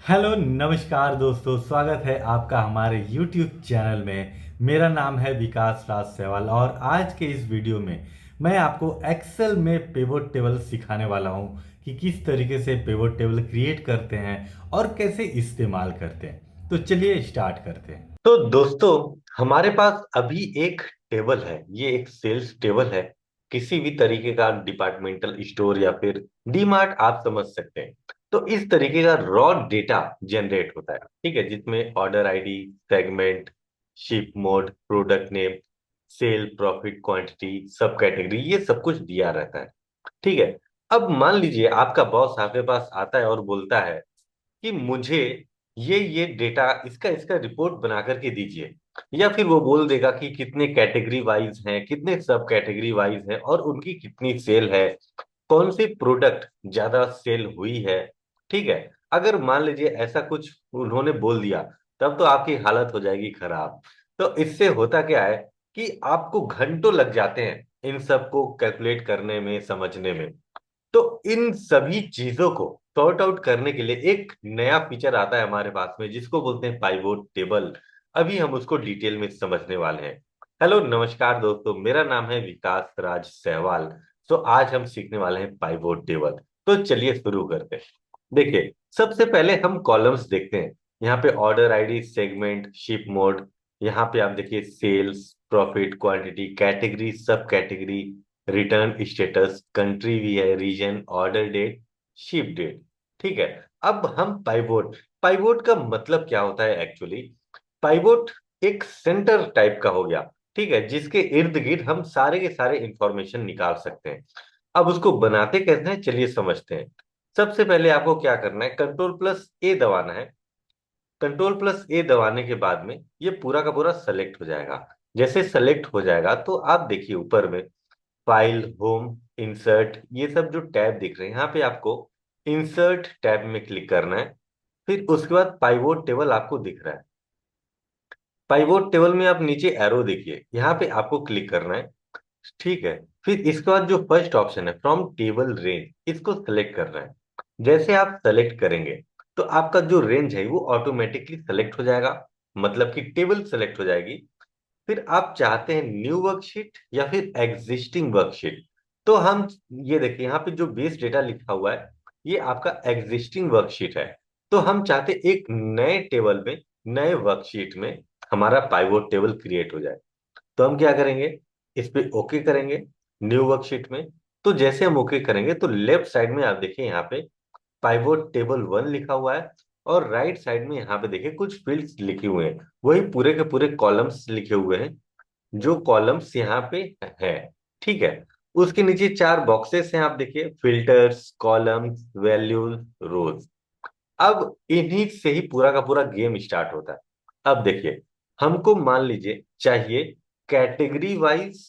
Hello नमस्कार दोस्तों, स्वागत है आपका हमारे YouTube चैनल में। मेरा नाम है विकास राज सहवाल और आज के इस वीडियो में मैं आपको एक्सेल में पिवोट टेबल सिखाने वाला हूं कि किस तरीके से पिवोट टेबल क्रिएट करते हैं और कैसे इस्तेमाल करते हैं। तो चलिए स्टार्ट करते हैं। तो दोस्तों, हमारे पास अभी एक टेबल है। ये एक सेल्स टेबल है। किसी भी तरीके का डिपार्टमेंटल स्टोर या फिर डीमार्ट आप समझ सकते हैं। तो इस तरीके का रॉ डेटा जनरेट होता है, ठीक है, जिसमें order ID, segment, ship mode, product name, sale, profit, quantity, sub category, ये सब कुछ दिया रहता है। ठीक है। अब मान लीजिए आपका बॉस आपके पास आता है और बोलता है कि मुझे ये डेटा, इसका इसका रिपोर्ट बना करके दीजिए। या फिर वो बोल देगा कि कितने कैटेगरी वाइज हैं, कितने सब कैटेगरी वाइज हैं और उनकी कितनी सेल है, कौन सी प्रोडक्ट ज्यादा सेल हुई है। ठीक है। अगर मान लीजिए ऐसा कुछ उन्होंने बोल दिया, तब तो आपकी हालत हो जाएगी खराब। तो इससे होता क्या है कि आपको घंटों लग जाते हैं इन सब को कैलकुलेट करने में, समझने में। तो इन सभी चीजों को सॉर्ट आउट करने के लिए एक नया फीचर आता है हमारे पास में, जिसको बोलते हैं पाइवोट टेबल। अभी हम उसको डिटेल में समझने वाले हैं। हेलो नमस्कार दोस्तों, मेरा नाम है विकास राज सहवाल। तो आज हम सीखने वाले हैं पाइवोट टेबल। तो चलिए शुरू करते हैं। देखिए, सबसे पहले हम कॉलम्स देखते हैं। यहाँ पे order ID, segment, ship mode. यहाँ पे आप देखिए sales, profit, quantity, category, sub category, return status, country भी है, region, order date, ship date. ठीक है। अब हम पाइवोट, पाइवोट का मतलब क्या होता है एक्चुअली? पाइवोट एक सेंटर टाइप का हो गया, ठीक है, जिसके इर्द गिर्द हम सारे के सारे इंफॉर्मेशन निकाल सकते हैं। अब उसको बनाते कैसे हैं, चलिए समझते हैं। सबसे पहले आपको क्या करना है, कंट्रोल प्लस ए दबाना है। कंट्रोल प्लस ए दबाने के बाद में ये पूरा का पूरा सेलेक्ट हो जाएगा। जैसे सेलेक्ट हो जाएगा तो आप देखिए ऊपर में फाइल, होम, इंसर्ट, ये सब जो टैब दिख रहे हैं, यहाँ पे आपको इंसर्ट टैब में क्लिक करना है। फिर उसके बाद पाइवोट टेबल आपको दिख रहा है। पाइवोट टेबल में आप नीचे एरो देखिए, यहाँ पे आपको क्लिक करना है। ठीक है। फिर इसके बाद जो फर्स्ट ऑप्शन है फ्रॉम टेबल रेंज, इसको सेलेक्ट करना है। जैसे आप सेलेक्ट करेंगे तो आपका जो रेंज है वो ऑटोमेटिकली सेलेक्ट हो जाएगा, मतलब कि टेबल सेलेक्ट हो जाएगी। फिर आप चाहते हैं न्यू वर्कशीट या फिर एग्जिस्टिंग वर्कशीट। तो हम ये देखिए यहाँ पे जो बेस डेटा लिखा हुआ है, ये आपका एग्जिस्टिंग वर्कशीट है। तो हम चाहते एक नए टेबल में, नए वर्कशीट में हमारा पाइवोट टेबल क्रिएट हो जाए। तो हम क्या करेंगे, इस पे ओके करेंगे, न्यू वर्कशीट में। तो जैसे हम ओके करेंगे तो लेफ्ट साइड में आप देखिए यहाँ पे पाइवोट टेबल 1 लिखा हुआ है। और राइट साइड में यहाँ पे देखिए कुछ फील्ड्स लिखे हुए हैं, वही पूरे के पूरे कॉलम्स लिखे हुए हैं, जो कॉलम्स यहाँ पे है। ठीक है। उसके नीचे चार बॉक्सेस हैं, आप देखिए, फिल्टर्स, कॉलम्स, वैल्यूज, रोज। अब इन्हीं से ही पूरा का पूरा गेम स्टार्ट होता है। अब देखिए, हमको मान लीजिए चाहिए कैटेगरी वाइज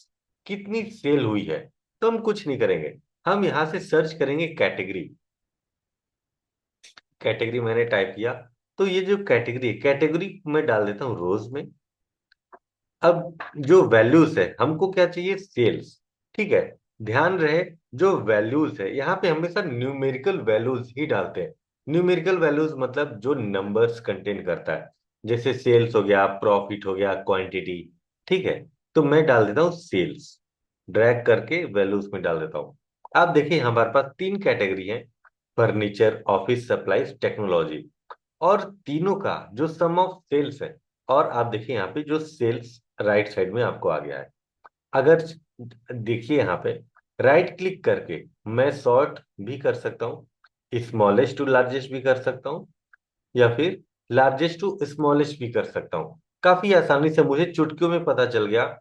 कितनी सेल हुई है। तो हम कुछ नहीं करेंगे, हम यहां से सर्च करेंगे कैटेगरी। कैटेगरी मैंने टाइप किया, तो ये जो कैटेगरी, कैटेगरी मैं डाल देता हूँ रोज में। अब जो वैल्यूज है, हमको क्या चाहिए, सेल्स। ठीक है। ध्यान रहे, जो वैल्यूज है यहाँ पे हमेशा न्यूमेरिकल वैल्यूज ही डालते हैं। न्यूमेरिकल वैल्यूज मतलब जो नंबर्स कंटेन करता है, जैसे सेल्स हो गया, प्रॉफिट हो गया, क्वांटिटी। ठीक है। तो मैं डाल देता हूँ सेल्स, ड्रैग करके वैल्यूज में डाल देता हूँ। आप देखिए हमारे पास तीन कैटेगरी है, फर्नीचर, ऑफिस सप्लाईज, टेक्नोलॉजी। और तीनों का जो सम ऑफ सेल्स है, और आप देखिए यहाँ पे जो सेल्स राइट साइड में आपको आ गया है। अगर देखिए यहाँ पे राइट क्लिक करके मैं सॉर्ट भी कर सकता हूँ, स्मॉलेस्ट टू लार्जेस्ट भी कर सकता हूँ, या फिर लार्जेस्ट टू स्मॉलेस्ट भी कर सकता हूँ। काफी आसानी से मुझे चुटकियों में पता चल गया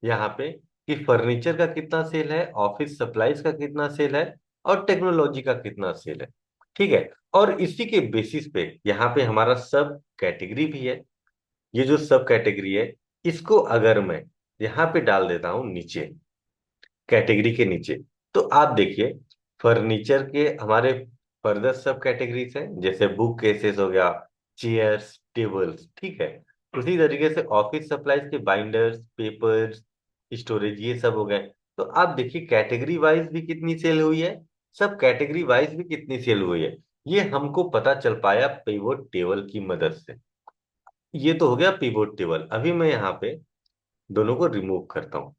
यहाँ पे कि फर्नीचर का कितना सेल है, ऑफिस सप्लाईज का कितना सेल है, और टेक्नोलॉजी का कितना सेल है। ठीक है। और इसी के बेसिस पे यहाँ पे हमारा सब कैटेगरी भी है। ये जो सब कैटेगरी है, इसको अगर मैं यहाँ पे डाल देता हूँ नीचे, कैटेगरी के नीचे, तो आप देखिए फर्नीचर के हमारे फर्दर सब कैटेगरीज हैं, जैसे बुक केसेस हो गया, चेयर्स, टेबल्स। ठीक है। उसी तरीके से ऑफिस सप्लाईज के बाइंडर्स, पेपर्स, स्टोरेज, ये सब हो गए। तो आप देखिए कैटेगरी वाइज भी कितनी सेल हुई है, सब कैटेगरी वाइज भी कितनी सेल हुई है। ये हमको पता चल पाया पिवोट टेबल की मदद से। ये तो हो गया पिवोट टेबल। अभी मैं यहाँ पे दोनों को रिमूव करता हूँ।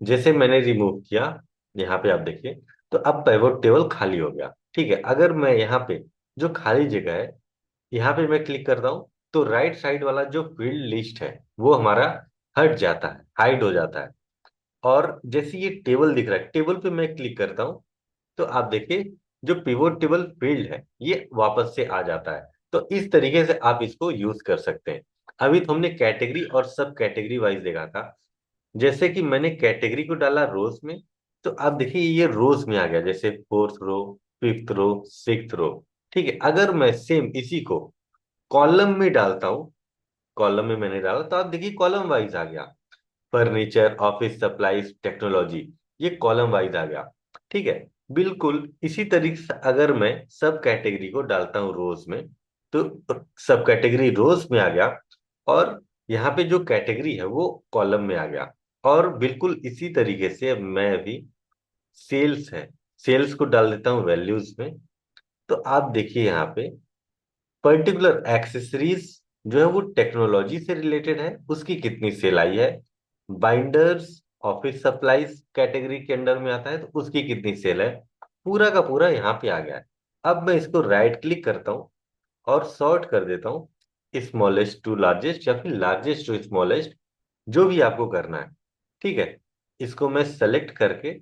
जैसे मैंने रिमूव किया, यहाँ पे आप देखिए, तो अब पिवोट टेबल खाली हो गया। ठीक है, अगर मैं यहाँ पे जो खाली जगह है, यहाँ पे मैं क्लिक करता हूँ, तो राइट साइड वाला जो फील्ड लिस्ट है वो हमारा हट जाता है, हाइड हो जाता है। और जैसे ये टेबल दिख रहा है, टेबल पे मैं क्लिक करता हूँ, तो आप देखिए जो पिवोट टेबल फील्ड है ये वापस से आ जाता है। तो इस तरीके से आप इसको यूज कर सकते हैं। अभी तो हमने कैटेगरी और सब कैटेगरी वाइज देखा था। जैसे कि मैंने कैटेगरी को डाला रोज में, तो आप देखिए ये रोज में आ गया, जैसे fourth row, fifth row, sixth row. ठीक है, अगर मैं सेम इसी को कॉलम में डालता हूँ, कॉलम में मैंने डाला तो आप देखिए कॉलम वाइज आ गया। फर्नीचर, ऑफिस सप्लाईज, टेक्नोलॉजी, ये कॉलम वाइज आ गया। ठीक है, बिल्कुल इसी तरीके से अगर मैं सब कैटेगरी को डालता हूँ रोज में, तो सब कैटेगरी रोज में आ गया, और यहाँ पे जो कैटेगरी है वो कॉलम में आ गया। और बिल्कुल इसी तरीके से मैं अभी सेल्स है, सेल्स को डाल देता हूँ वैल्यूज में। तो आप देखिए यहाँ पे पर्टिकुलर एक्सेसरीज जो है वो टेक्नोलॉजी से रिलेटेड है, उसकी कितनी सेल आई है। बाइंडर्स ऑफिस सप्लाईज कैटेगरी के अंडर में आता है, तो उसकी कितनी सेल है। पूरा का पूरा यहाँ पे आ गया है। अब मैं इसको राइट क्लिक करता हूँ और सॉर्ट कर देता हूँ, स्मॉलेस्ट टू लार्जेस्ट या फिर लार्जेस्ट टू स्मॉलेस्ट, जो भी आपको करना है। ठीक है, इसको मैं सेलेक्ट करके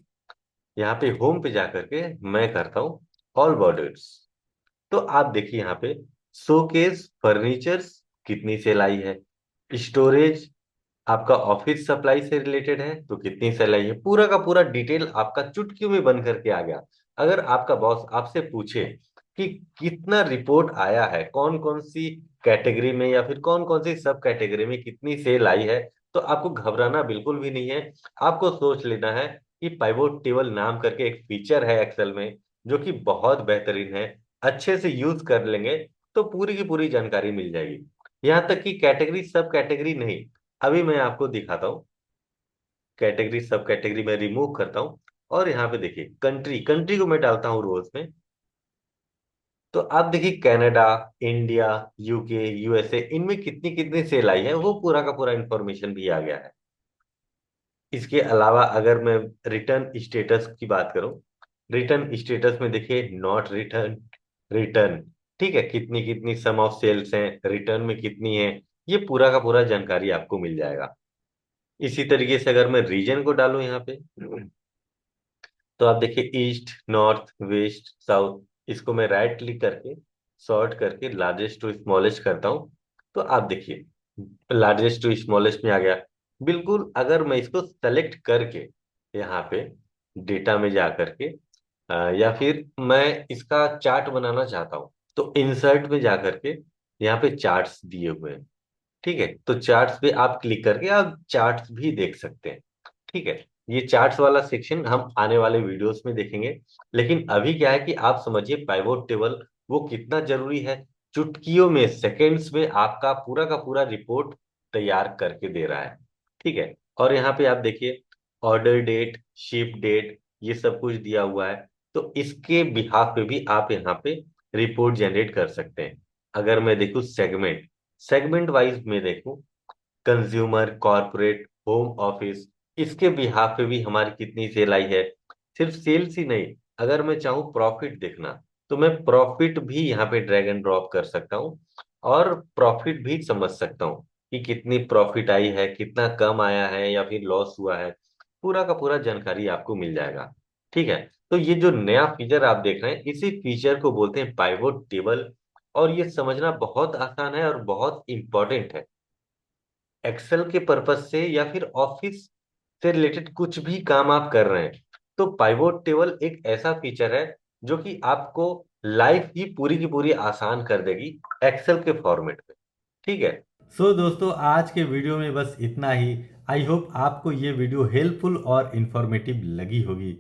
यहाँ पे होम पे जा करके मैं करता हूँ ऑल बॉर्डर्स। तो आप देखिए यहाँ पे शोकेस फर्नीचर्स कितनी सेल आई है। स्टोरेज आपका ऑफिस सप्लाई से रिलेटेड है तो कितनी सेल आई है। पूरा का पूरा डिटेल आपका चुटकियों में बन करके आ गया। अगर आपका बॉस आपसे पूछे कि कितना रिपोर्ट आया है, कौन कौन सी कैटेगरी में या फिर कौन कौन सी सब कैटेगरी में कितनी सेल आई है, तो आपको घबराना बिल्कुल भी नहीं है। आपको सोच लेना है कि पाइवोट टेबल नाम करके एक फीचर है एक्सेल में, जो कि बहुत बेहतरीन है। अच्छे से यूज कर लेंगे तो पूरी की पूरी जानकारी मिल जाएगी। यहाँ तक कि कैटेगरी सब कैटेगरी नहीं, अभी मैं आपको दिखाता हूँ। कैटेगरी सब कैटेगरी में रिमूव करता हूँ, और यहाँ पे देखिए कंट्री, कंट्री को मैं डालता हूँ रोज में। तो आप देखिए कनाडा, इंडिया, यूके, यूएसए, इनमें कितनी कितनी सेल आई है वो पूरा का पूरा इंफॉर्मेशन भी आ गया है। इसके अलावा अगर मैं रिटर्न स्टेटस की बात करूं, रिटर्न स्टेटस में देखिए नॉट रिटर्न, रिटर्न, ठीक है, कितनी कितनी सम ऑफ सेल्स हैं, रिटर्न में कितनी है, ये पूरा का पूरा जानकारी आपको मिल जाएगा। इसी तरीके से अगर मैं रीजन को डालूं यहाँ पे, तो आप देखिए ईस्ट, नॉर्थ, वेस्ट, साउथ, इसको मैं राइट क्लिक करके सॉर्ट करके लार्जेस्ट टू स्मॉलेस्ट करता हूँ। तो आप देखिए लार्जेस्ट टू स्मॉलेस्ट में आ गया। बिल्कुल अगर मैं इसको सेलेक्ट करके यहाँ पे डेटा में जा करके या फिर मैं इसका चार्ट बनाना चाहता हूँ, तो इंसर्ट में जा करके यहाँ पे चार्ट्स दिए हुए हैं। ठीक है, तो चार्ट्स पे आप क्लिक करके आप चार्ट्स भी देख सकते हैं। ठीक है, ये चार्ट्स वाला सेक्शन हम आने वाले वीडियोस में देखेंगे। लेकिन अभी क्या है कि आप समझिए पाइवोट टेबल वो कितना जरूरी है। चुटकियों में, सेकेंड्स में आपका पूरा का पूरा रिपोर्ट तैयार करके दे रहा है। ठीक है, और यहाँ पे आप देखिए ऑर्डर डेट, शिप डेट, ये सब कुछ दिया हुआ है। तो इसके बिहाफ पे भी आप यहाँ पे रिपोर्ट जनरेट कर सकते हैं। अगर मैं देखूँ सेगमेंट, सेगमेंट वाइज में देखूं, कंज्यूमर, कॉर्पोरेट, होम ऑफिस, इसके बिहाफ पे भी हमारी कितनी सेल आई है। सिर्फ सेल्स ही नहीं, अगर मैं चाहूँ प्रॉफिट देखना, तो मैं प्रॉफिट भी यहाँ पे ड्रैग एंड ड्रॉप कर सकता हूँ, और प्रॉफिट भी समझ सकता हूँ कि कितनी प्रॉफिट आई है, कितना कम आया है या फिर लॉस हुआ है। पूरा का पूरा जानकारी आपको मिल जाएगा। ठीक है, तो ये जो नया फीचर आप देख रहे हैं, इसी फीचर को बोलते हैं पाइवोट टेबल। और ये समझना बहुत आसान है और बहुत इंपॉर्टेंट है। एक्सेल के पर्पज से या फिर ऑफिस से रिलेटेड कुछ भी काम आप कर रहे हैं, तो पाइवोट टेबल एक ऐसा फीचर है जो कि आपको लाइफ ही पूरी की पूरी आसान कर देगी एक्सेल के फॉर्मेट में। ठीक है। सो दोस्तों, आज के वीडियो में बस इतना ही। आई होप आपको ये वीडियो हेल्पफुल और इन्फॉर्मेटिव लगी होगी।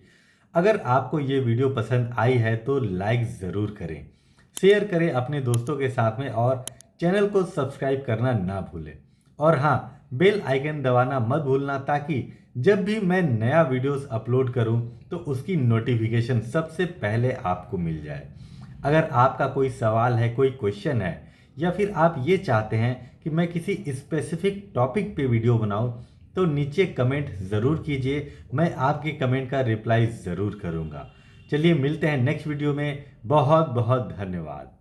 अगर आपको ये वीडियो पसंद आई है तो लाइक ज़रूर करें, शेयर करें अपने दोस्तों के साथ में, और चैनल को सब्सक्राइब करना ना भूलें। और हाँ, बेल आइकन दबाना मत भूलना, ताकि जब भी मैं नया वीडियोस अपलोड करूं तो उसकी नोटिफिकेशन सबसे पहले आपको मिल जाए। अगर आपका कोई सवाल है, कोई क्वेश्चन है, या फिर आप ये चाहते हैं कि मैं किसी स्पेसिफिक टॉपिक पे वीडियो बनाऊं, तो नीचे कमेंट ज़रूर कीजिए। मैं आपके कमेंट का रिप्लाई ज़रूर करूंगा। चलिए मिलते हैं नेक्स्ट वीडियो में। बहुत बहुत धन्यवाद।